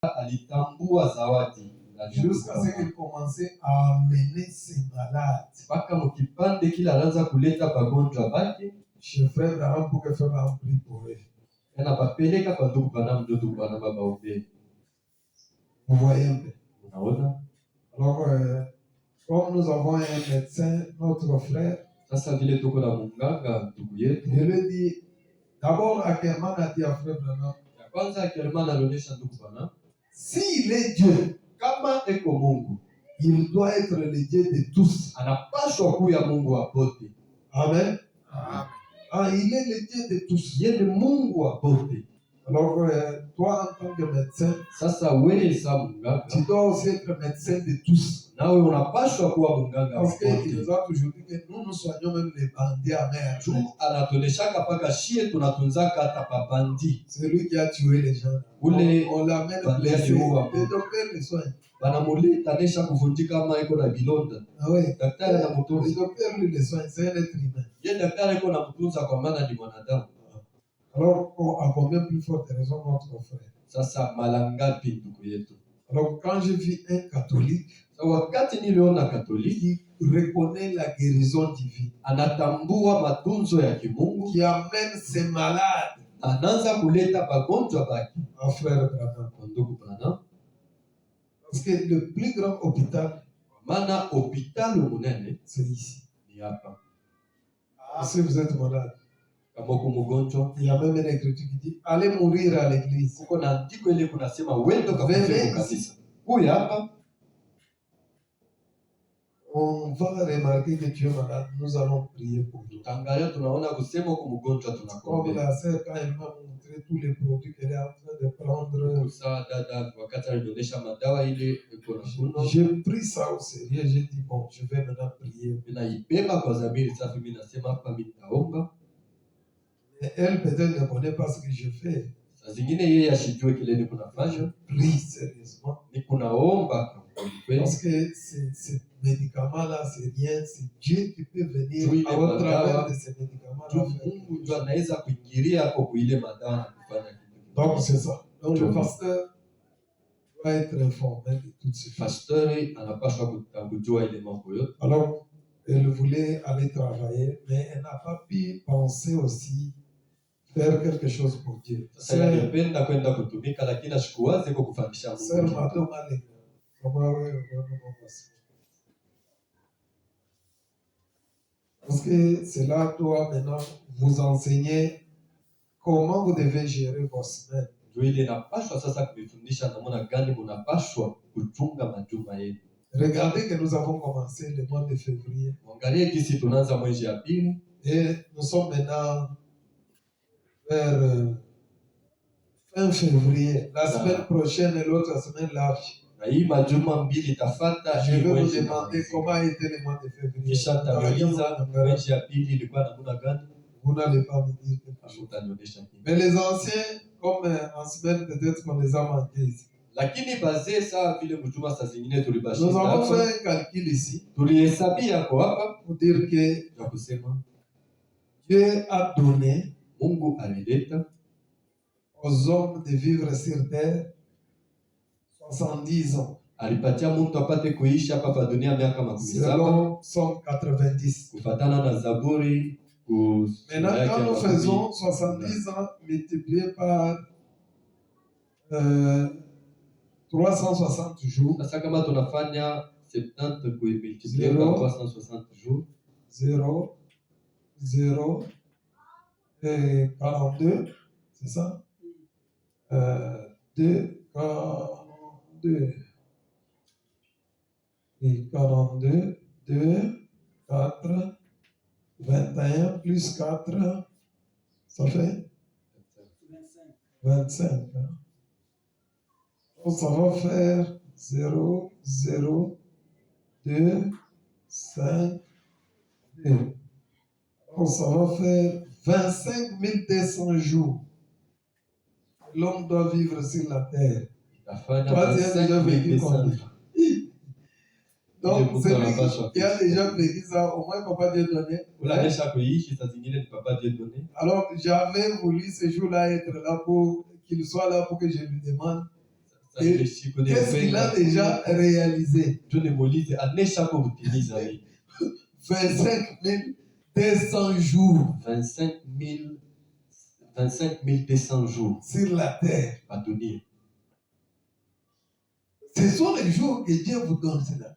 alitambua zawadi jusqu'à ce qu'il commençait à amener ses malades. Mpaka mkipande kila anaanza kuleta pagonjwa bake. Chez frère Abraham pour que frère Abraham prie pour eux. Anapapeleka kwa ndugu Branham ndio ndugu Branham baombe. Vous voyez un peu. Unaona? Alors comme nous avons un médecin, notre frère, sasa vile tuko na munganga ndugu yetu. Je lui dis d'abord Ackerman a dit à frère Branham. Ya kwanza Ackerman alionyesha ndugu Branham. S'il est Dieu, kama eko Mungu, il doit être le Dieu de tous. Anapaswa kuwa Mungu wa wote. Amen. Amen. Ah, il est le Dieu de tous. Yeye ni Mungu wa wote. Alors, toi, en tant que médecin, sasa wewe sa munganga, tu dois aussi être médecin de tous. Nawe unapaswa kuwa munganga wa Parce wote. qu'il nous a toujours dit que nous soignons même les bandits amers. Anatoleshaka paka shie tunatunzaka hata babandi. C'est lui qui a tué les gens. On l'amène blessé. Les docteurs les soignent. Banamuleta nesha kuvunjika kama iko na bilonda. Ah oui. Daktari anamtunza. Les docteurs lui les soignent, c'est un être humain. Yeye daktari iko namtunza kwa maana ni mwanadamu. Alors, à combien plus forte raison notre frère? Sasa mara ngapi ndugu yetu? Alors, quand je vis un catholique, wakati niliona Katoliki, il reconnaît la guérison divine, anatambua matunzo ya kimungu, qui amène ses malades, anaanza kuleta magonjwa baki. Frère Branham, ndugu Branham, parce que le plus grand hôpital, maana hôpital munene, c'est ici. Ni hapa. Si vous êtes malade, il y a même une écriture qui dit allez mourir à l'église. On va remarquer que tu es malade, nous allons prier pour toi. Comme la sœur, quand elle m'a montré tous les produits qu'elle est en train de prendre, j'ai pris ça au sérieux, j'ai dit bon, je vais maintenant prier. Mais elle peut-être ne connaît pas ce que je fais. Prie sérieusement. Parce que ces médicaments-là, c'est rien, c'est Dieu qui peut venir au travers de ces médicaments-là. Donc c'est ça. Donc le pasteur doit être informé de toutes ces choses. Alors, elle voulait aller travailler, mais elle n'a pas pu penser aussi faire quelque chose pour Dieu. Sœur Madame Alec. Parce que cela doit maintenant vous enseigner comment vous devez gérer vos semaines. Regardez que nous avons commencé le mois de février. Et nous sommes maintenant vers fin février. La semaine prochaine et l'autre semaine là. Je vais vous demander comment était le mois de février. Vous n'allez pas me dire quelque chose. Mais les anciens, comme en semaine, peut-être qu'on les a manqués ici. Nous avons fait un calcul ici pour dire que Dieu a donné aux hommes de vivre sur terre 70 ans. Selon Somme 90. Maintenant, quand nous faisons 70 ans multiplié par 360 jours, 0, 0, et 42, c'est ça? 2, 42. Et 42, 2, 4, 21 plus 4, ça fait 25. Hein? Donc ça va faire 0, 0, 2, 5, 2. Donc ça va faire 25 200 jours. L'homme doit vivre sur la terre. Toi, tu as déjà vécu combien? Donc, celui qui a déjà vécu ça, au moins Papa Dieu donné. Alors, j'avais voulu ce jour-là être là pour qu'il soit là pour que je lui demande Et qu'est-ce qu'il a déjà réalisé? 25 200 jours 25 200 jours sur la terre. à donner. Ce sont les jours que Dieu vous donne sur la terre.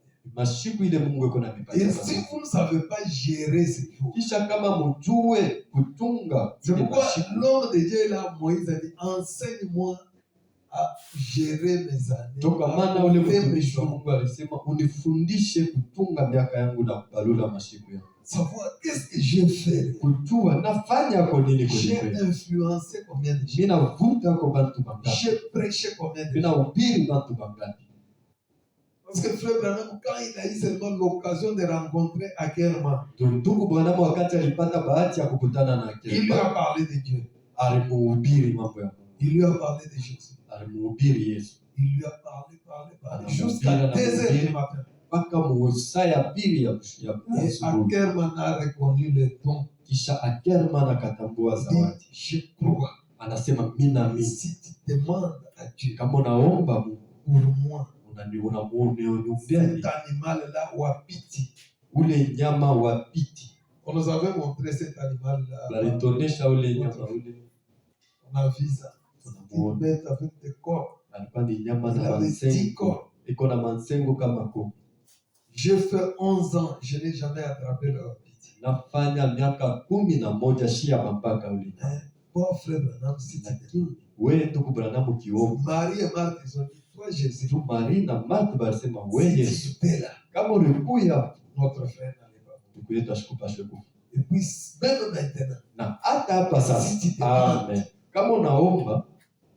Et si vous ne savez pas gérer ces jours, c'est pourquoi l'homme de Dieu là, Moïse a dit, enseigne-moi à gérer mes années. Savoir qu'est-ce que j'ai fait. J'ai influencé combien de gens. J'ai prêché combien de gens. Parce que frère Branham, quand il a eu seulement l'occasion de rencontrer Ackerman, il lui a parlé de Dieu. Il lui a parlé de Jésus. Il lui a parlé jusqu'à 2h du matin. Et Ackerman a reconnu le don. Il dit, je crois. Si tu demandes à Dieu pour moi, cet animal-là, Wapiti. On nous avait montré cet animal-là. On a vu ça. C'est une bête avec des corps. Il avait 10 corps. J'ai fait 11 ans, je n'ai jamais attrapé le Wapiti. Bon frère Branham, si tu Marie et Marthe, ils ont dit, toi Jésus, si tu étais là, notre frère n'allait pas. Et puis, même maintenant, si tu demandes,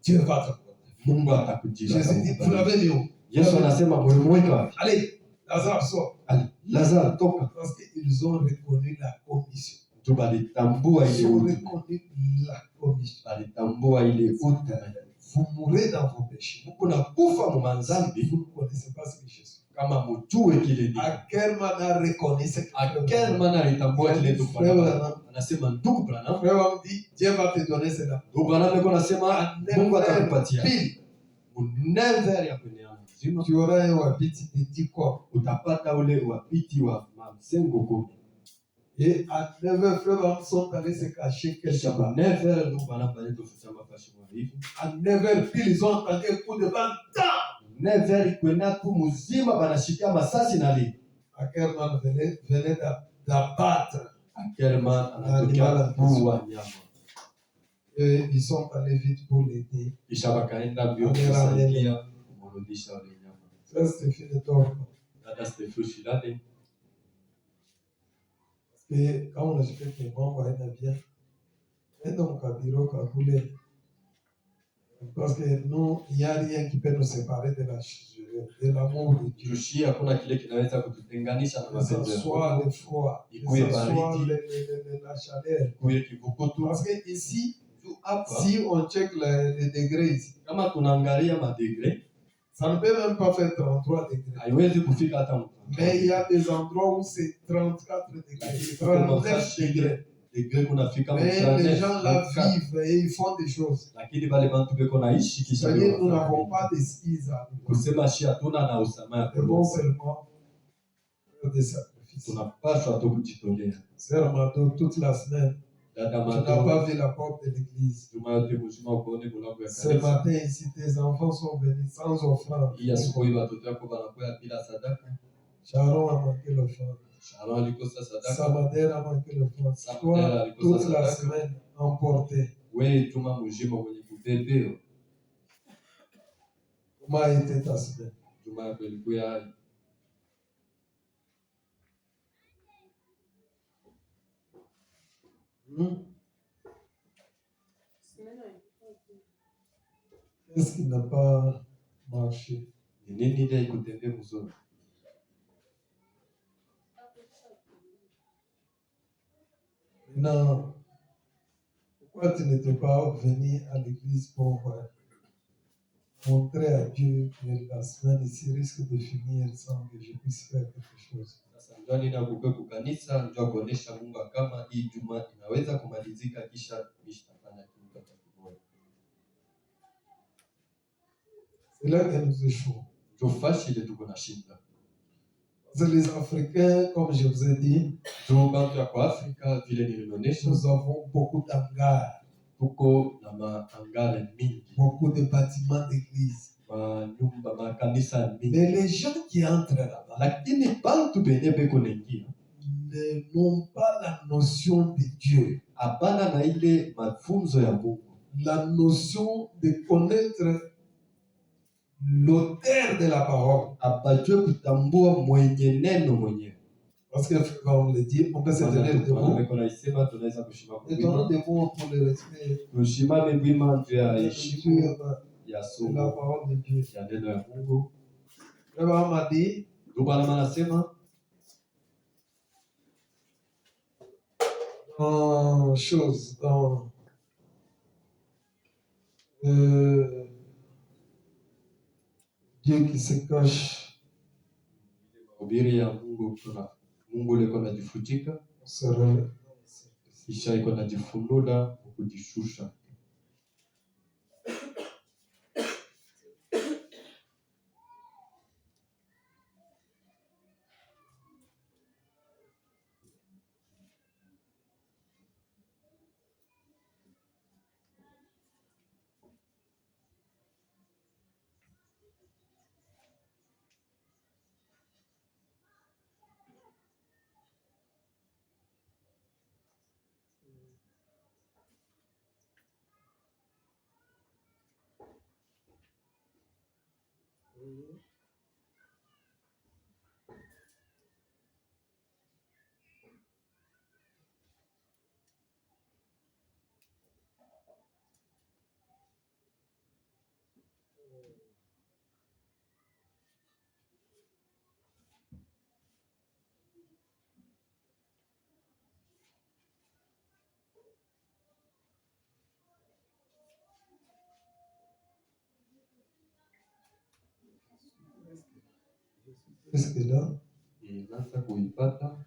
Dieu va te répondre. Jésus dit, vous l'avez mis où? Allez, Lazare sort. Parce qu'ils ont reconnu la commission. Ils ont reconnu la commission. Vous mourrez dans vos péchés. Vous ne connaissez pas ce que Jésus. Ackerman a reconnu ce que Frère dit, Dieu va te donner cela. Tu auras un wapiti de 10 corps. Et à 9h, frère, sont allés se cacher quelque part. À 9h, puis ils ont entendu un coup de vent. Ackerman venait d'abattre l'animal. Et ils sont allés vite pour l'aider. Ça, c'était fait de tort. Et quand on a fait que bon, on va être bien. Et donc, à bureau, à couler. Parce que nous, il n'y a rien qui peut nous séparer de l'amour de Dieu. Que ce soit le froid, que ce soit la chaleur. Parce que ici, si on check les degrés ici, ça ne peut même pas faire 33 degrés. Mais il y a des endroits où c'est 34 degrés, 39 degrés. Mais les gens là vivent et ils font des choses. C'est-à-dire nous n'avons pas d'excuses à nous. C'est bon seulement des sacrifices. Sœur Mado, toute la semaine, tu n'as pas vu la porte de l'église. Ce matin ici, tes enfants sont venus sans offrande. Sharon a manqué l'offrande. Samadère a manqué l'offrande. Toi, toute la semaine, emporté. Comment a été ta semaine? Qu'est-ce qui n'a pas marché? Non. Pourquoi tu n'étais pas venu à l'église pour montrer à Dieu que la semaine ici risque de finir sans que je puisse faire quelque chose? C'est là que nous échouons. Tufashi ile tuko na shida. Parce que les Africains, comme je vous ai dit, Bantu ya kwa Afrika vile nilionyesha, nous avons beaucoup d'hangars, tuko na maangare mingi, beaucoup de bâtiments d'église. manyumba makanisa mingi. Mais les gens qui entrent là-bas, Lakini bantu benye beko naingia n'ont pas la notion de Dieu, hapana na ile mafunzo ya Mungu, la notion de connaître l'auteur de la parole. apajue kutambua mwenye neno mwenyewe. Parce que, comme on le dit, on peut se tenir debout. Et donnons des mots pour le respect. Tushimame wima juu ya heshima ya C'est la somo parole de Dieu. ya neno ya Mungu. Abraham a dit, Ndugu anasema dans chose, dans Dieu qui se cache, mahubiri ya Mungu, kuna Mungu liko najifutika sera kisha iko najifunula kujishusha. Est-ce que là, Inaanza kuipata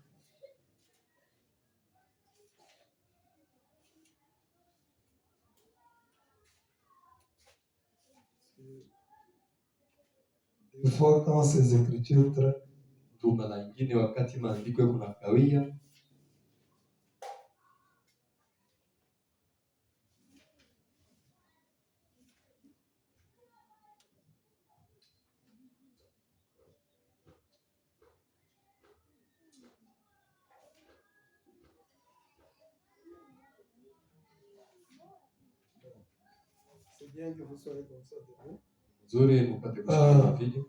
des fois quand ces écritures traitent, tuma na ingine, wakati maandiko kuna kawia c'est bien que vous soyez comme ça debout. nzuri mupate kushika vile.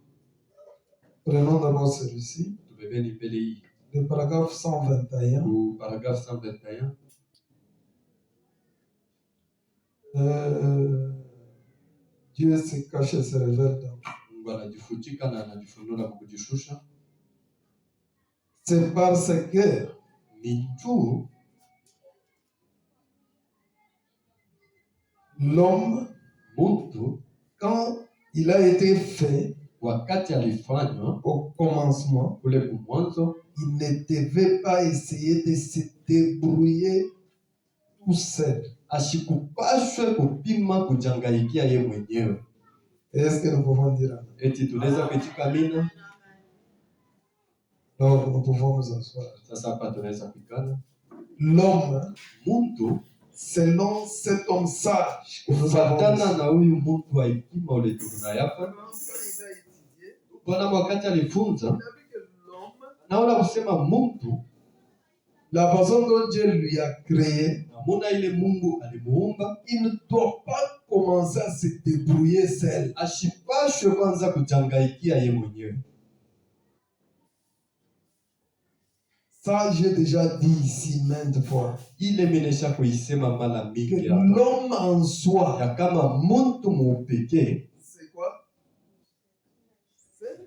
Prenons d'abord celui-ci, Tubebeni mbele hii le paragraphe 121. ku paragraphe 121. Dieu se cache et se révèle dans. Mungu anajifutika na anajifunula kwa kujishusha. C'est parce que Ni juu l'homme, mtu quand il a été fait wakati alifanywa au commencement, kule kumwanzo, il ne devait pas essayer de se débrouiller tout seul. asikupashwe kupima kujangaikia ye mwenyewe. Est-ce que nous pouvons dire amen? Eti tunaweza kuitika mina. Donc nous pouvons nous asseoir. Sasa hapa tunaweza pikana. L'homme, Muntu selon cet homme sage que nous avons kufatana ici, na huyu muntu wa hekima ule tunayapa. quand il a étudié, Bwana wakati alifunza, il a vu que l'homme, naona kusema muntu la façon dont Dieu lui a créé, namuna ile Mungu alimuumba, il ne doit pas commencer à se débrouiller seul. ashipashwe kwanza kujangaikia ye mwenyewe. Ça, j'ai déjà dit ici maintes fois. Ile menesha kuisema mara Que mingi hapa, l'homme en soi, ya kama muntu muupekee c'est quoi? C'est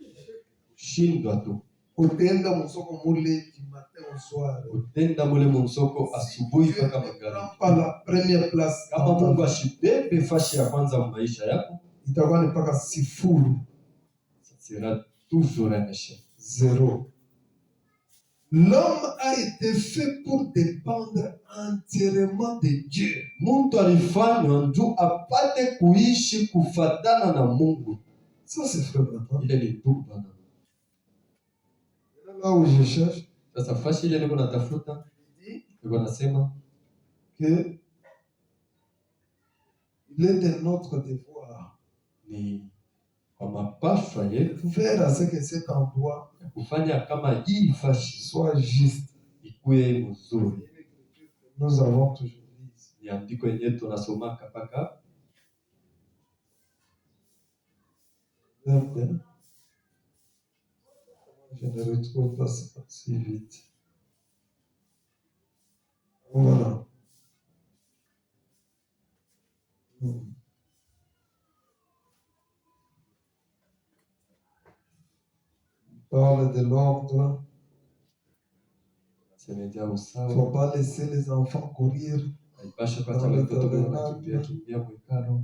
shindwa tu kutenda msoko mule du matin au soir. kutenda mule monsoko asubuhi Dieu ne mpaka prend magharibi. pas la première place. Kama dans ta Mungu vie. ashibebe fashi ya kwanza mu maisha yako, Itakuwa ni mpaka sifuri, ça sera toujours un échec. zéro. L'homme a été fait pour dépendre entièrement de Dieu. Muntu alifanywa juu apate kuishi kufatana na Mungu. Ça, c'est frère Branham. Ile ni ndugu Branham. Là où je cherche, Sasa fashi ile niko natafuta, niko nasema que il est de notre devoir ni kwa mapashwa yetu de faire à ce que cet endroit ya kufanya kama hii fashi soit juste. ikuwe mzuri. Nous avons toujours dit. Ni andiko yenyewe tunasomaka paka Je ne retrouve pas ça si vite. Voilà. On parle de l'ordre. semejaa Il ne usawa. faut pas laisser les enfants courir. Haipashe kuacha watoto wanakimbia kimbia mwikalo.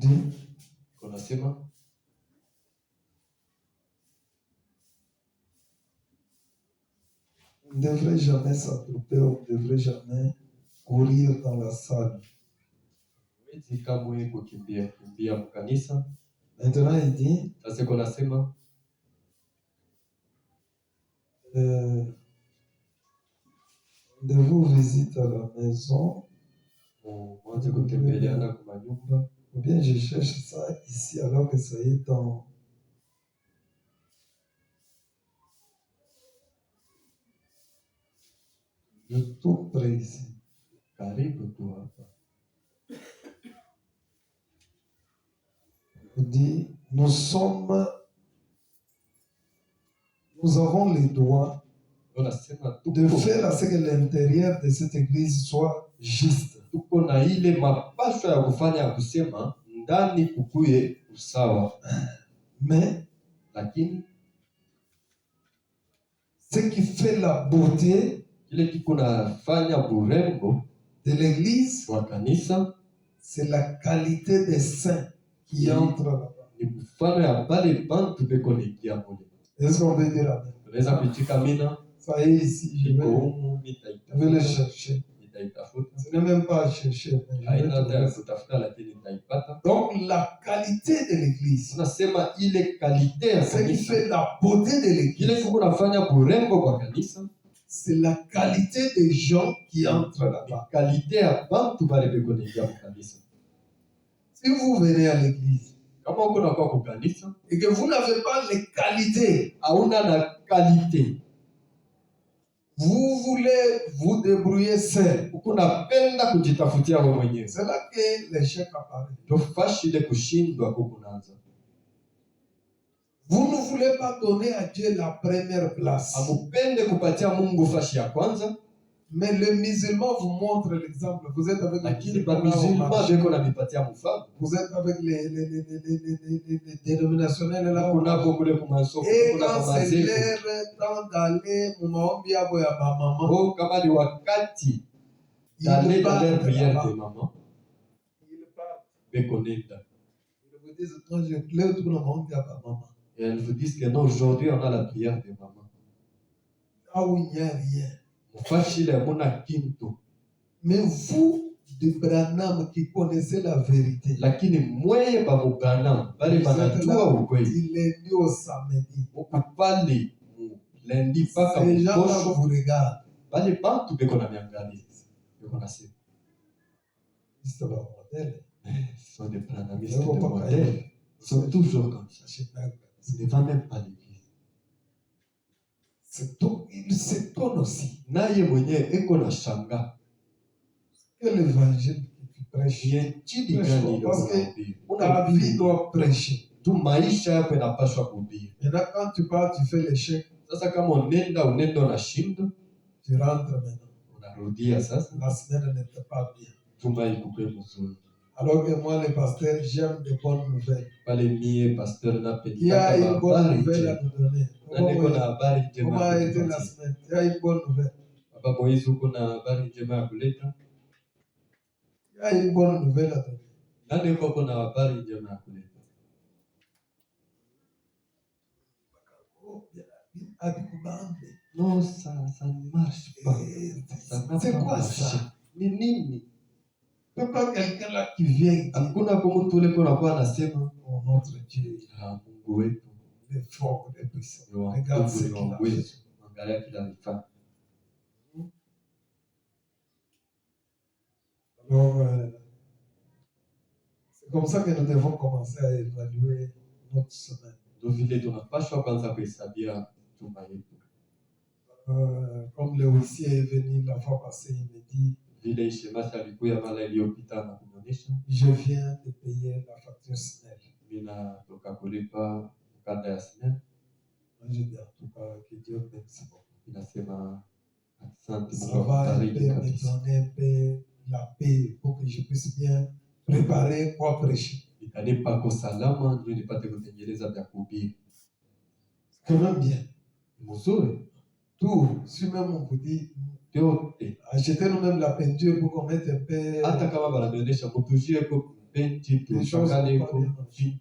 Dit, Kunasema on ne devrait jamais s'attrouper, on ne devrait jamais courir dans la salle. huwezi kamwe kukimbia kimbia mkanisa. Maintenant, il dit, Sasa kunasema de vous visite à la maison, mwanze kutembeleana kwa manyumba. ou bien je cherche ça ici alors que ça est dans tout près ici. Karibu tu hapa. Il dit, nous avons le droit Unasema de faire à ce que l'intérieur de cette église soit juste. tuko na ile mapashwa ya kufanya ya kusema ndani kukuye usawa, Mais lakini ce qui fait la beauté kile kiko nafanya burembo de l'église, wa kanisa c'est la qualité des saints qui entrent là-bas. ni mfano ya pale bantu beko naingia mule. Est-ce qu'on peut dire amen? Unaweza kuitika mina Ça y est ici, je iko vais humu, le nitaitafuta chercher. nitaitafuta, Ce n'est même pas à chercher. Mais je vais haina hata ya trouver ça. kutafuta, lakini nitaipata. Donc la qualité de l'église, Tunasema ile kalite ya ce qui kanisa, fait la beauté de kile l'église, kiko nafanya burembo kwa kanisa c'est la qualité des gens qui entrent ni là-bas. kalite ya bantu bale beko naingia mu kanisa. Si vous venez à l'église Kama uko nakuwa ku kanisa et que vous n'avez pas les qualités, hauna na kalite, vous voulez vous débrouiller seul. uko napenda kujitafutia wewe mwenyewe, C'est là que l'échec apparaît. ndio fashi ile kushindwa kukunaanza. Vous ne voulez pas donner à Dieu la première place. Amupende kupatia Mungu fashi ya kwanza, Mais le musulman vous montre l'exemple. Vous êtes avec les lakini ba musulmans au musulman marché. beko nabipatia mfano. Vous êtes avec les dénominationnels là. Kunako kule kumasoko, Et kuna quand kwa c'est mazeko. leur temps d'aller mu maombi yabo ya maman, Oh, kama ni wakati d'aller dans leur prière de maman, Ils partent. beko nenda. Ils vous disent, non, je leo tuko na maombi ya maman. Et elles vous disent que non, aujourd'hui on a la prière de maman. Là où il n'y a rien. Mfashi ile muna kintu. Mais vous, de Branham, qui connaissez la vérité, Lakini mweye ba mugana bale vous êtes banajua là ukweli. du lundi au samedi. Ukupali lundi mpaka Ces gens-là mkosho vous regardent. bale bantu beko na miangalia. Beko na sema C'est leur modèle. ce sont des branhamistes Ils de vont pas modèle. cailler. Ils sont toujours comme ça. Je sais pas. Ce ne va même pas l'église. Il s'étonne aussi Naye mwenyewe eko na shanga. que l'évangile que tu prêches, Ni injili gani ile Parce que unahubiri? ta vie Unahubiri doit prêcher. tu maisha yako inapaswa kuhubiri. Maintenant, quand tu pars, tu fais l'échec, Sasa kama unaenda unashinda, tu rentres maintenant. unarudia sasa, La semaine n'était pas bien. chumba ikupe mzuri. Alors que moi, le pasteur, j'aime de bonnes nouvelles. Pale mie pasteur Il y a napendaka une bonne habari nouvelle à njema. nous donner. Na niko na habari njema Comment ya a été la kutupatia. semaine? Il y a une bonne nouvelle. Baba Moizi, uko na habari njema ya kuleta? Il y a une bonne nouvelle à donner. Nani uko na habari njema ya kuleta? Oh, bien, Abikubambe. Non, ça ne marche pas. Ça n'a C'est pas quoi marché. ça? Ni nini? C'est pas quelqu'un là qui vient et dit, Hakuna kwa mtu ule kunakuwa anasema oh, notre Dieu, Mungu wetu il est fort, il est puissant. ni wa Regarde ce nguvu, ni qu'il wa a fait. uwezo. Angalia kila alifanya. Alors, c'est comme ça que nous devons commencer à évaluer notre semaine. Ndio vile tunapaswa kwanza kuhesabia juma yetu. Comme le huissier est venu la fois passée, il me dit, Vile shemasi alikuya mara iliyopita na kunionyesha, je viens de payer la facture SNEL. mimi natoka kulipa mkanda ya SNEL. Moi, je dis en tout cas que Dieu merci beaucoup. Inasema asante, Ça Mungu va un akubariki peu me kabisa. donner un peu la paix pour que je puisse bien préparer pour prêcher. Itanipa kwa salama ndio nipate kutengeneza vya kuhubiri. C'est quand même bien. Ni mzuri Tout, si même on vous dit, yote, achetez-nous même la peinture pour qu'on mette un peu. hata kama bananionyesha mtujie kwa penti Les choses tupakane sont pas kwa bien. vitu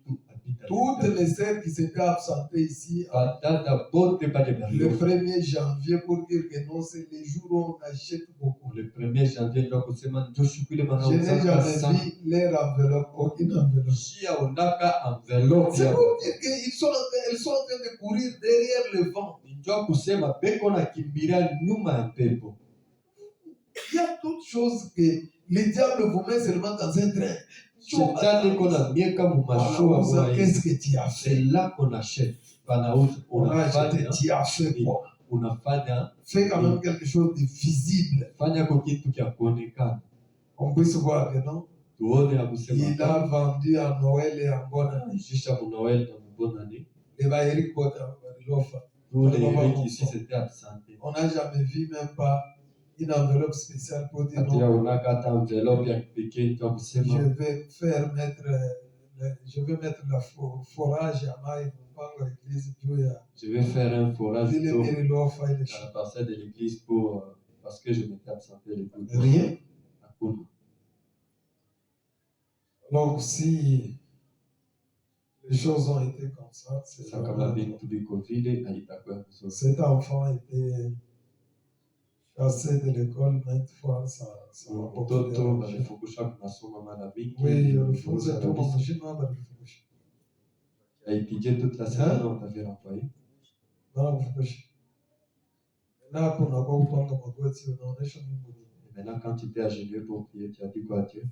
Toutes les sœurs qui s'étaient absentées ici, badada bote pale le Berlioz. 1er janvier, pour dire que non, c'est les jours où on achète beaucoup. Le 1er janvier ndio kusema ndio shughuli Je n'ai wanauzaka jamais sana. vu leur enveloppe, aucune enveloppe. Shia unaka envelope C'est ya pour dire qu'elles sont en train de courir derrière le vent. ndio kusema beko na kimbilia nyuma ya pepo. Il y a toutes choses que le diable vous met seulement dans un train. Shetani kona mieka mumashua Voilà, kwa qu'est-ce que tu as c'est fait? là qu'on achète. Panauza unafanya Tu as fait quoi? unafanya Fais quand même quelque chose de visible. fanya kwa kitu kia kuonekana. On puisse voir que non. Tuone ya kusema Il a vendu à Noël et en bonne année. jisha mu Noël na mbona ni Et bah, Eric Potter, l'offre. tous les gens ici c'était absenté. On n'a jamais vu même pas une enveloppe spéciale pour dire Katia non. unaka hata envelope ya kipekee ndio Je kusema vais mettre la forage à maille pour l'église. je vais faire un forage Il d'eau est l'offre. à la parcelle de l'église pour parce que je m'étais absenté les coups. Rien. Hakuna. Donc, si les choses ont été comme ça, c'est Sasa kama vitu viko vile haitakuwa vizuri. cet enfant était chassé de l'école maintes fois. Ça m'a beaucoup Mtoto dérangé. walifungusha kunasoma mara mingi. Oui, il faut Kufukuza que tout le kabisa. monde chinois va le faire. Aipigie toute la semaine on t'avait renvoyé. Voilà, vous faites. Là, pour n'avoir pas de magouette, on a échangé. Et maintenant quand tu t'es agenouillé pour prier, tu as dit quoi à Dieu?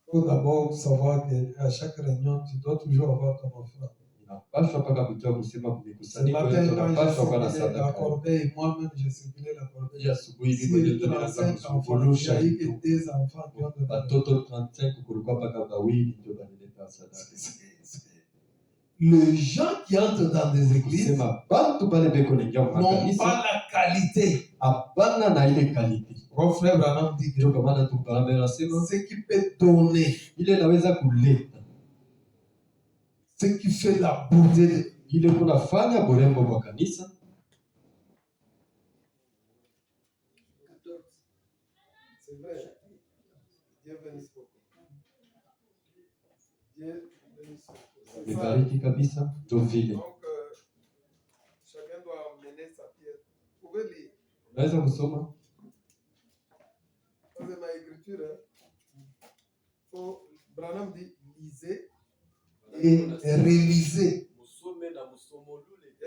Il faut d'abord savoir qu'à chaque réunion, tu dois toujours avoir ton offrande. Inapaswa mpaka kujua kusema Ce kumekusanyika matin, yetu, quand unapaswa kuwa na j'ai circulé la sadaka. corbeille, moi-même, j'ai circulé la corbeille. Hii asubuhi hivi Si kwenye 35 tunaanza enfants, il n'y kushughulisha a eu vitu. que des enfants qui ont donné. Watoto 35 kulikuwa mpaka wawili ndio walileta sadaka. Les gens qui entrent dans des églises Kusema bantu pale beko naingia n'ont makanisa pas la qualité. hapana na ile kalite. Mon frère Branham dit que Ndio kwa maana tuparame nasema ce qui peut donner, ile naweza kuleta ce qui fait la beauté de ile kunafanya burembo kwa kanisa. C'est vrai. Dieu bénisse beaucoup. Dieu bénisse beaucoup. C'est ça. Nibariki kabisa ndio vile. Donc, chacun doit mener sa pierre. Vous pouvez lire. Unaweza kusoma Ça, c'est ma écriture. Hein. Branham dit lisez et relisez.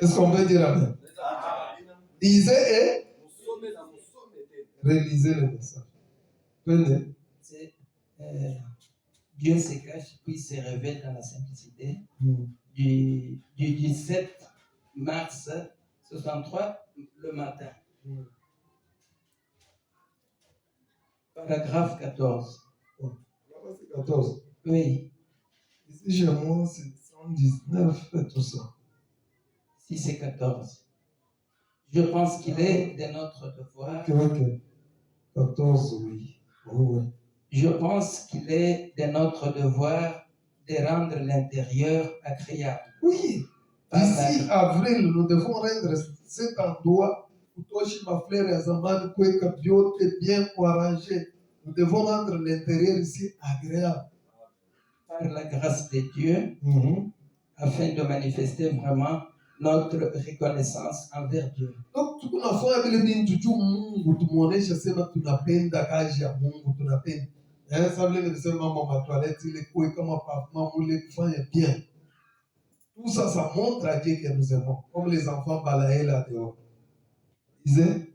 Est-ce qu'on peut dire amen? Lisez et relisez le message. Venez. C'est, Dieu se cache puis se révèle dans la simplicité. Du 17 mars 63, le matin. Paragraphe 14. Là-bas, c'est 14. Oui, Ici, chez moi, c'est 119 et tout ça. si c'est 14. Je pense qu'il est de notre devoir. Ok. 14, oui. Oui. Je pense qu'il est de notre devoir de rendre l'intérieur agréable. Oui. D'ici avril, nous devons rendre cet endroit où toi, chez ma frère et Zaman, que Dieu est bien arrangé. Nous devons rendre l'intérieur ici agréable. Par la grâce de Dieu, afin de manifester vraiment notre reconnaissance envers Dieu. Donc tunafanya vile vitu tu Mungu tumuonesha sema tunapenda kazi ya Mungu tunapenda. Sasa vile nilisema mambo matoilette ile kuwe kama pavement mule kufanya bien. Tout ça, ça montre à Dieu que nous aimons, comme les enfants balayaient là dehors. Ils disaient,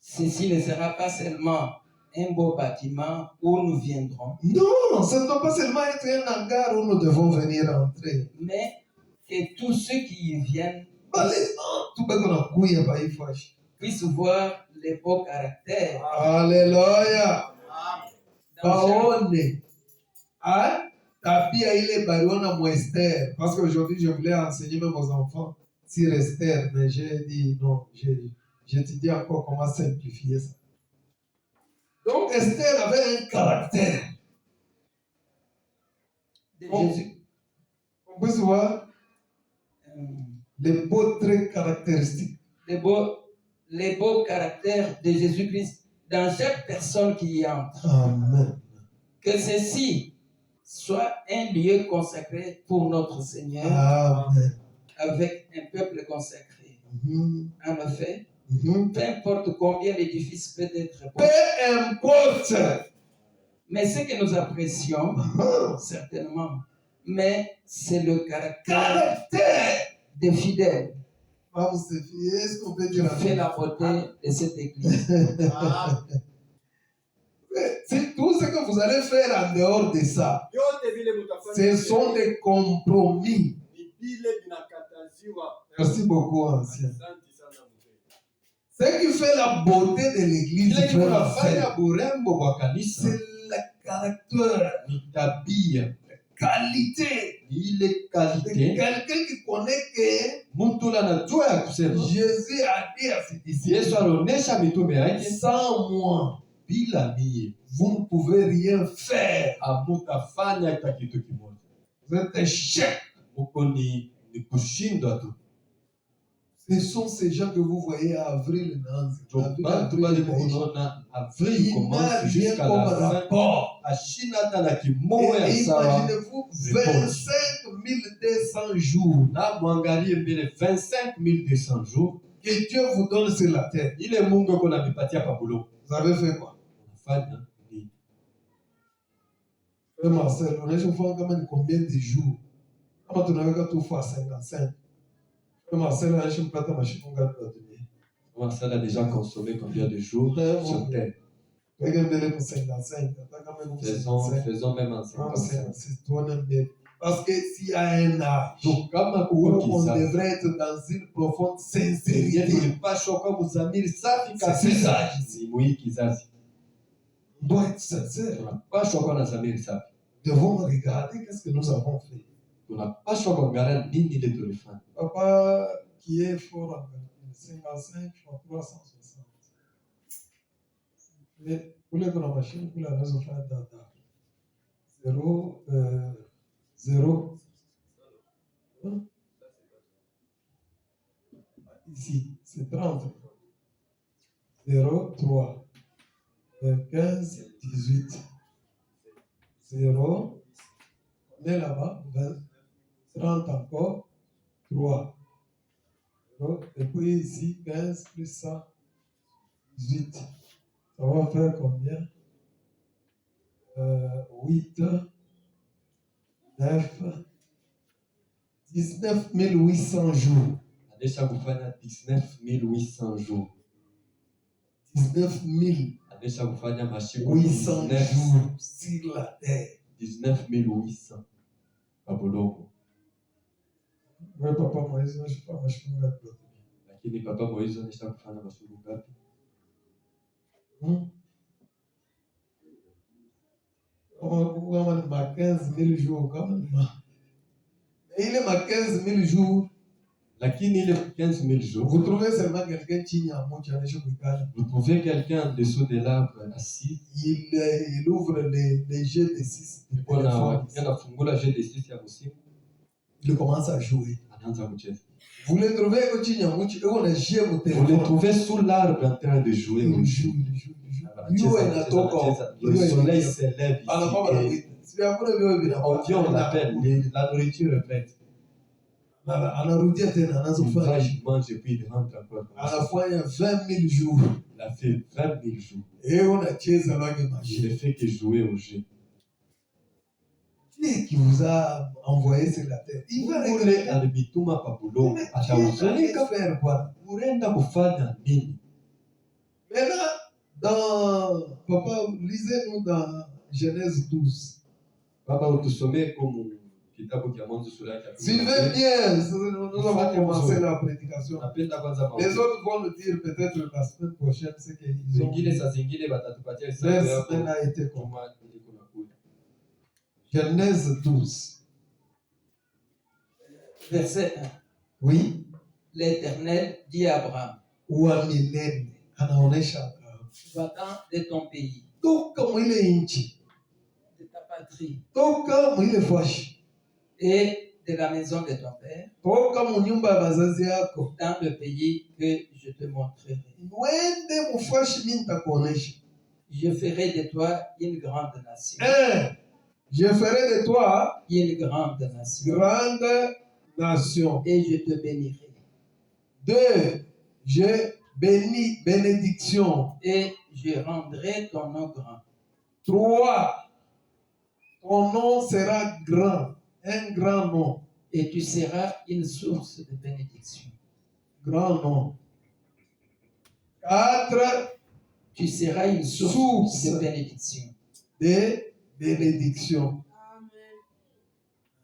Ceci ne sera pas seulement un beau bâtiment où nous viendrons, non, ça ne doit pas seulement être un hangar où nous devons venir entrer. mais que tous ceux qui y viennent Tout le monde puissent voir les beaux caractères. Alléluia. Dans Baone. Hein? Tapia ile baliona mo Esther. Parce qu'aujourd'hui, je voulais enseigner même aux enfants sur Esther, mais j'ai dit non, j'étudie encore comment simplifier ça. Donc Esther avait un caractère. de Oh. Jésus, On peut se voir les beaux traits caractéristiques. les beaux caractères de Jésus-Christ dans chaque personne qui y entre. Amen. Que ceci soit un lieu consacré pour notre Seigneur, Amen. avec un peuple consacré. Mhm. En effet, Mhm. peu importe combien l'édifice peut être beau, Peu importe. mais ce que nous apprécions, certainement, mais c'est le caractère Caractère. des fidèles Vamos se fier. Est-ce qu'on peut qui dire fait la beauté de cette église. C'est tout ce que vous allez faire en dehors de ça. Ce sont des compromis. Merci beaucoup, ancien. Ce qui fait la beauté de l'église, Kile frère, kinafanya urembo wa kanisa c'est le caractère, ni tabia, qualité. ni ile C'est kalite. quelqu'un qui connaît que Mtu ule anajua ya kusema Jésus a dit à ses disciples, Yesu alionyesha mitume yake, sans moi, bila mie vous ne pouvez rien faire. hamutafanya hata kitu kimoja. Vous êtes échec. Huko ni kushindwa tu. Ce sont ces gens que vous voyez à avril. Bantu bali kunaona Avril Il n'a commence rien jusqu'à comme la fin. rapport. Ashina hata na kimoya Et sawa. imaginez-vous 25 200 jours Na mwangalie mbele 25 200 jours. que Dieu vous donne sur la terre. Ile Mungu yuko ananipatia pa bulo. Vous avez fait quoi? Unafanya nini? Frère Marcel, on a fait combien de jours? Kama tunaweka tu fois 55. Frère Marcel, on a fait mpata mashimo ngapi kwa dunia? Comment ça a déjà consommé combien de jours sur terre? Weka mbele kwa 55. Hata kama iko 55. Faisons même en Ah, 55. c'est toi mbele. Parce que s'il y a un âge Donc kama où kuko on kizazi, devrait être dans une profonde yenye sincérité, tulipashwa kwa muzamiri safi c'est kabisa. ça. Ni muhii kizazi. On doit être sincère. Tunapashwa kwa na zamiri safi. Nous devons regarder qu'est-ce que nous avons fait. Tunapashwa kuangalia nini ile tulifanya. Papa qui est fort en calcul, 55 fois 360. Mais pour les grandes machines, pour la maison faire data. 0, 0. Ici, c'est 30. 0, 3. 15, 18. 0. On est là-bas. 20, 30 encore. 3. Et puis ici, 15 plus ça, 18. Ça va faire combien? 8, 9, 19 800 jours. Anesha kufanya 19 800 jours. 19 Anesha kufanya mashiko 800 19 jours sur la terre. 19 800 Babulongo. Oui, papa Moïse, je ne sais pas, moi je suis pas là. Lakini Papa Moizo anesha kufanya mashiko ngapi? Kama ni ma 15 000 jours, kama ni ma. Mais il est ma 15 000 jours. Lakini ile 15 000 jours, Vous trouvez seulement quelqu'un qui a mon challenge kuikala. vous trouvez quelqu'un en dessous de l'arbre assis, Il ouvre les jeux de 6 de kuna téléphone. anafungula jeu de 6 ya usiku, Il commence à jouer. anaanza kucheza. Vous le trouvez quand il y a mon challenge, on a joué au Vous le téléphone. trouvez sous l'arbre en train de jouer au Il jeu. joue, il joue, il joue. Yo inatoka. Le soleil se lève Anapamba na ici. wita. Si hakuna vyo On vient, on l'appelle, la nourriture est prête. anarudia tena, Il va, anazofanya, il mange et puis il rentre encore. anafanya 20 000 jours. Il a fait 20 000 jours. Unacheza lage Je maji. ne fais que jouer au jeu. Qui est qui vous a envoyé sur la terre? Il va Ule regretter. alibituma pabulo Mais atahuzunika. faire quoi? Unaenda kufanya nini? Maintenant, papa, lisez-nous dans Genèse 12. Baba, utusomee comme kitabu cha Mwanzo sura yake ya Suivez 12. bien, nous avons commencé la prédication. Napenda kwanza Les maombi. autres vont nous dire peut-être la semaine prochaine ce qu'ils ont Zingine dit. saa zingine watatupatia Leur hesabu yako semaine a été comme kama iliko nakuja. Genèse 12. Verset 1. Oui. L'Éternel dit à Abraham, Uamilele anaonesha Abrahamu. va-t'en de ton pays, Toka mwile nchi, de ta patrie toka mwile fashi, et de la maison de ton père, toka munyumba ya bazazi yako, dans le pays que je te montrerai. wende mufashi mimi nitakuonesha. Je ferai de toi une grande nation. Je ferai de toi Une grande nation. grande nation. Et je te bénirai. 2. Je bénis, bénédiction. Et je rendrai ton nom grand. 3. Ton nom sera grand, un grand nom. Et tu seras une source de bénédiction. Grand nom. 4. Tu seras une source de bénédiction. De bénédiction.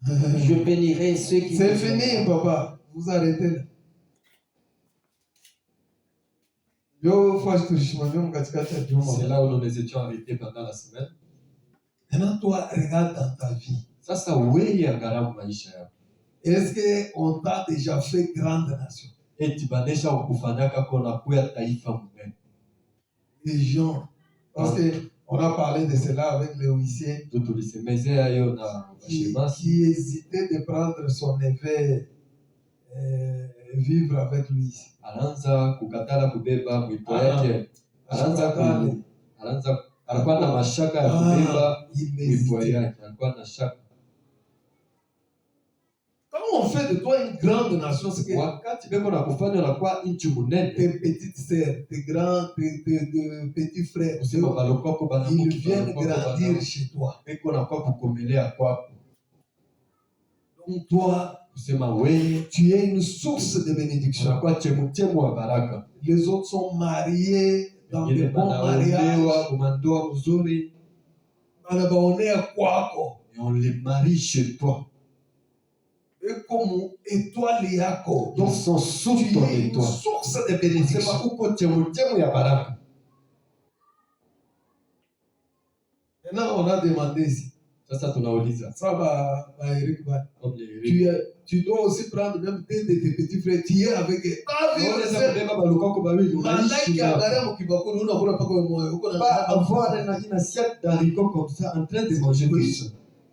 Je bénirai ceux qui... C'est fini, papa. Vous arrêtez là. C'est là où nous étions arrêtés pendant la semaine. Maintenant, toi, regarde dans ta vie. Sasa wewe angalau maisha yako. Est-ce qu'on t'a déjà fait grande nation? Eti banesha kukufanyaka kona kuya taifa munene. Les gens, parce qu'on a parlé de cela avec les huissiers Tulisemezea hiyo na washemasi qui hésitait de prendre son neveu vivre avec lui. anaanza kukatala kubeba mwito yake, alikuwa na mashaka ya kubeba mwito yake, alikuwa na shaka. Quand on fait de toi une grande nation, c'est que Wakati beko na kufanya na kwa nchi munene, tes petites sœurs, tes grands, tes petits frères, kusema balokoko banamuki ils viennent grandir chez toi. beko na kwa kukomelea kwako. Donc toi, Kusema wewe tu es une source de bénédiction. unakuwa chemuchemu wa baraka. Les autres sont mariés dans de Wengine bons mariages. banaolewa kumandoa mzuri, Banabaonea kwako. et on les marie chez toi. Et comme étoile yako. Ils Donc sont sous tu ton es une étoile. source de bénédiction. Sema uko chemuchemu ya baraka. Maintenant, on a demandé ici. Sasa tunauliza Ça va, Eric, comme les tu dois aussi prendre même tes petits frères. Tu es avec eux. Ah, oui, unaweza kubeba balokoko bawili unaishi malaki nao. angalia mkibakuli unakula mpaka moyo. Uko Pas na avoir une assiette d'haricots comme ça en train de manger tout ça.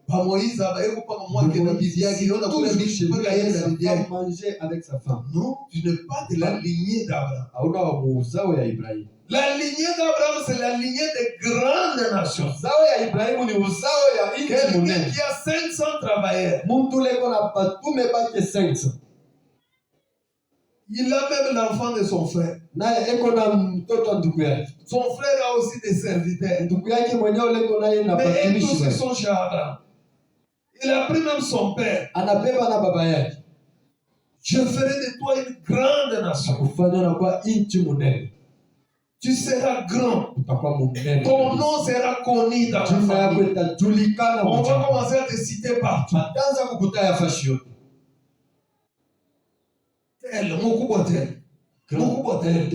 pamoiza hapa eko paka mwake na bibi yake unaona kula Toujours bibi chez lui mpaka avec yeye na sa bibi femme, yake. manger avec sa femme. Non, tu n'es pas de la lignée d'Abraham. Hauna wa uzao ya Ibrahimu. La lignée d'Abraham, c'est la lignée des grandes nations. Uzao ya Ibrahimu ni uzao ya nchi Quelqu'un munene. qui a 500 travailleurs. Muntu leko na batume bake 500. Il a même l'enfant de son frère. Naye eko na mtoto wa ndugu yake. Son frère a aussi des serviteurs. Ndugu yake mwenyewe leko naye na Mais eux tous batumishi ils wake. sont chez Abraham. Il a pris même son père. Anabeba na baba yake. Je ferai de toi une grande nation. Kufanya na kwa nchi munene. Tu seras grand. Utakuwa munene. Ton nom sera connu dans la Jina yako famille. itajulikana. On va mjini. commencer à te citer partout. Ataanza kukutaya fashi yote. Tel, mkubwa tel. Mkubwa tel.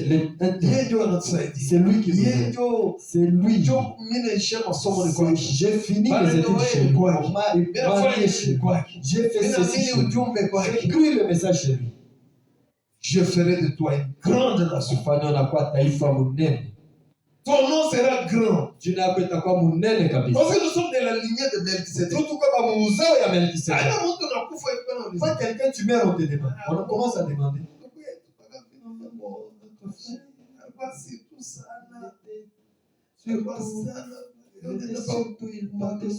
Yeye ndio anatusaidia. C'est lui qui nous Yeye aide. ndio C'est lui. ndio mimi naisha masomo ni kwake. J'ai fini Bale mes études Noé chez lui. kwake. On m'a Mimi nafanya marié chez ni lui. kwake. J'ai fait Mimi ceci naamini chez lui. ujumbe J'ai kwake. écrit le message chez lui. Je ferai de toi une grande nation. Kufanya na kwa taifa munene. Ton nom sera grand. Jina yako itakuwa munene kabisa. Parce que nous sommes de la lignée de Melchizedek. Surtout kama muuzao ya Melkisedek. Hata mtu anakufa hivi kana Quand uliza. quelqu'un tu meurs, on te demande. On commence à demander. Basi tu sana. Surtout, Basi sana. Surtout, il partait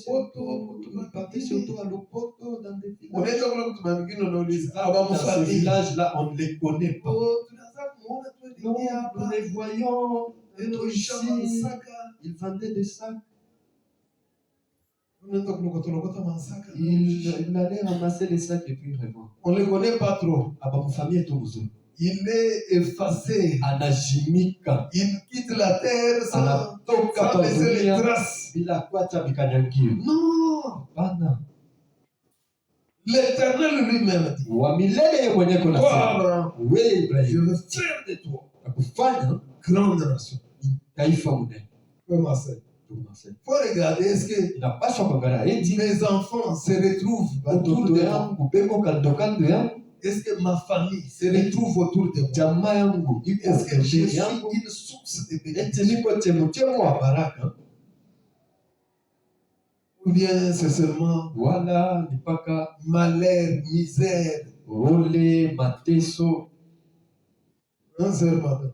surtout à Lopoto, dans des villages. Unaenda kule mtu mwingine unauliza, Dans ces villages-là, on ne les connaît pas. tunaanza kumuona tu Non, ndio nous hapa. les voyons Ndio ici. Masaka. Ils vendaient des sacs. Unaenda kulokota Masaka. Il allait ramasser les sacs et puis revendre. On ne les connaît pas trop. Abamufamie est tout. Il est effacé. Anajimika. Il quitte la terre sans Anatoka laisser les padunia traces. bila kuacha mikanyangio. Non. Bana. L'Éternel lui-même dit, Wa milele yeye mwenyewe kuna toi sema. Abraham, Wewe je Ibrahim, veux faire de toi nakufanya grande nation. taifa munene. Comme Marcel. Tumasema. Faut regarder, est-ce que Inapaswa kuangalia eti mes enfants se retrouvent autour watoto de moi? yangu beko kando kando yangu, Est-ce que ma famille se retrouve autour de moi? jamaa yangu iko Est-ce que je pembeni suis yangu, une source de eti bénédiction? niko chemchemo wa baraka, Ou bien c'est seulement wala ni mpaka malheur, misère? ole mateso. Non, c'est madame.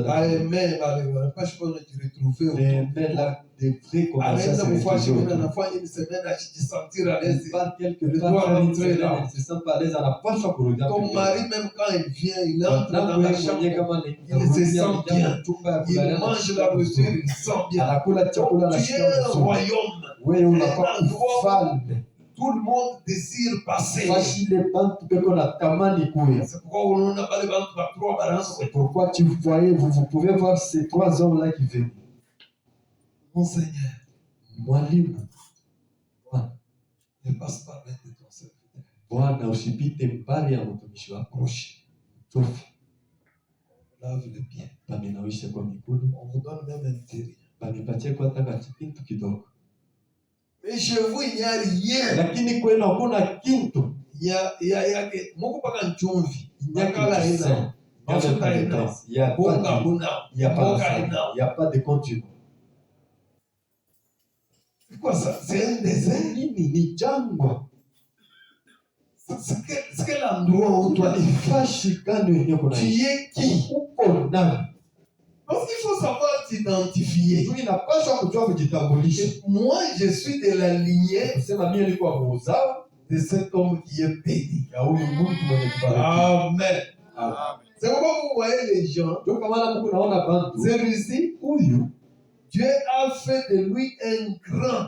Amen, amen. Pas je peux te retrouver Les autour de mains toi. là devraient commencer à se Amen, une fois, je retrouver viens autour. à fois une semaine à se sentir à l'aise. Il part quelque Il part, doit faire une rentrer semaine, là. il se sent pas à l'aise, anapaswa kurudia Ton pembeni. mari, même quand il vient, il entre dans Wanapo la yeye mwenyewe chambre, kama il se sent bien. chumba ya il kulala, mange la nourriture, il sent bien. anakula chakula Tu anasikia es un vizuri. royaume. Wewe unakuwa Un endroit mfalme. Tout le monde désire passer. Fashi le bantu peko na tamani kuya. C'est pourquoi on n'a pas les banques par trois balances. C'est pourquoi vous pouvez voir ces trois hommes-là qui viennent. Mon Seigneur, Mwalimu, Bwana, ne passe pas loin de ton serviteur. Bwana usipite mbali ya mtumishi wako. Approche, Tofi, lave le pied. paminawishe kwa mikono, On vous donne même un terrier. panipatie kwa taka kitu kidogo. Mais chez vous, il n'y a rien. Lakini kwenu hakuna kitu. Il y a que Moko paka nchumvi. Il n'y a Makala que du ina. sang. Il n'y a Mafuta pas de ina. graisse. Il n'y a pas Bonga de, buna. il y a pas de Mboga sang. ina. Il n'y a pas de continu. C'est quoi ça? C'est un désert? Nini ni jangwa. C'est quel endroit où toi Fashi gani wenyewe kuna tu es qui? uko nani? Parce qu'il faut savoir t'identifier. Tu inapaswa kujua kujitambulisha. Moi, je suis de la lignée Kusema mimi nilikuwa muuzao de cet homme qui est béni. ya huyu mtu mwenye kubariki. Amen. Amen. C'est pourquoi vous voyez les gens. Ndio kwa maana Mungu naona bantu Celui-ci, huyu Dieu a fait de lui un grand.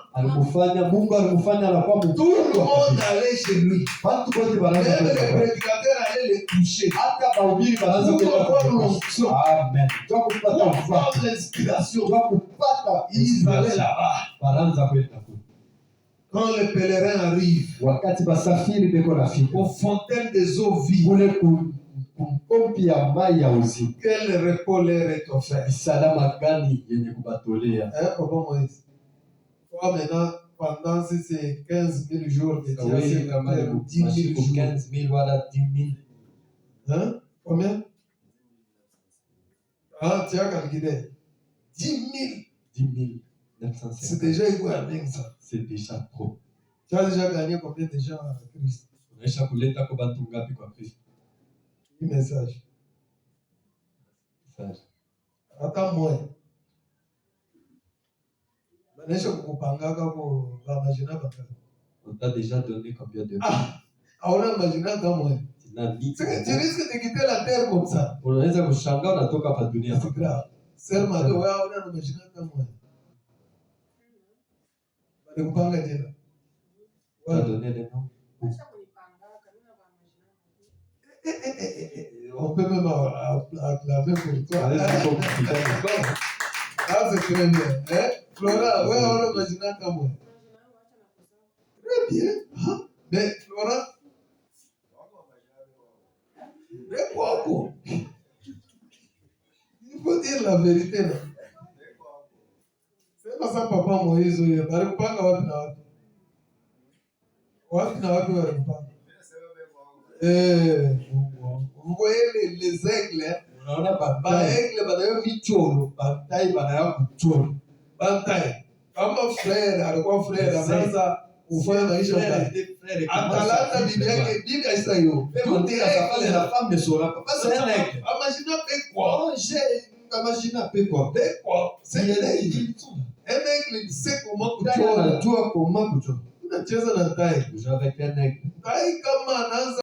Mungu alimfanya anakuwa Tout le mkubwa monde kabisa. allait chez lui. Bantu wote Même wanaanza les kwenda kwake. prédicateurs allaient les toucher. Hata mahubiri wanaanza Pour kwenda avoir kwake. l'onction, Amen. Ndio kupata pour mfano. avoir l'inspiration. Ndio kupata Ils allaient là-bas. wanaanza kwenda kule. Quand les pèlerins arrivent Wakati basafiri beko nafika aux fontaines des eaux vives, kule kumkompi ya mai ya uzima, quel repos leur est offert. salama gani yenye kubatolea? Hein, Papa Moïse? Toi, maintenant, pendant ces 15 000 jours que tu as Wewe kama fait, 10 000 masiku jours. 15,000 wala 10,000, Hein? Combien? Ah, tu as calculé. 10 000. 10,950. C'est déjà égal à bien ça. C'est déjà trop. Tu as déjà gagné combien de gens à Christ? Unaisha kuleta kwa bantu ngapi kwa Kristo? Un message. Sasa Hata moins. Banesha kukupangaka kwa bamajina bakaka. on t'a déjà donné combien de Ah, hauna majina hata moins. Nani? C'est que tu risques de quitter la terre comme ça. Unaweza kushangaa unatoka hapa dunia. C'est grave. Seulement, tu vois, hauna na majina hata moins. Balikupanga jina. On t'a donné les noms. On peut même acclamer pour toi. Unaweza kukupiga. Ah, c'est très bien. Hein? Flora, ouais, on a imaginé comme moi. Très bien. Hein? Mais Flora, mais quoi? Il faut dire la vérité. Là. C'est pas ça, papa Moïse. Il va pas vous voyez les aigles, hein? Unaona Ba baadaye aigle banayo vichoro, baadaye banaya kuchora. bantai. Kama frère alikuwa frère anaanza kufanya maisha mbaya. Atalanta bibi yake, bibi aisa hiyo. La femme ne saura pas. C'est un aigle. Imagine avec quoi? Oh, j'ai imaginé un peu quoi. Avec quoi? C'est Ils sont là. Un aigle, il sait comment Tai kuchora. anajua koma kuchora. Unacheza na tai. Je joue avec un aigle. Tai kama anaanza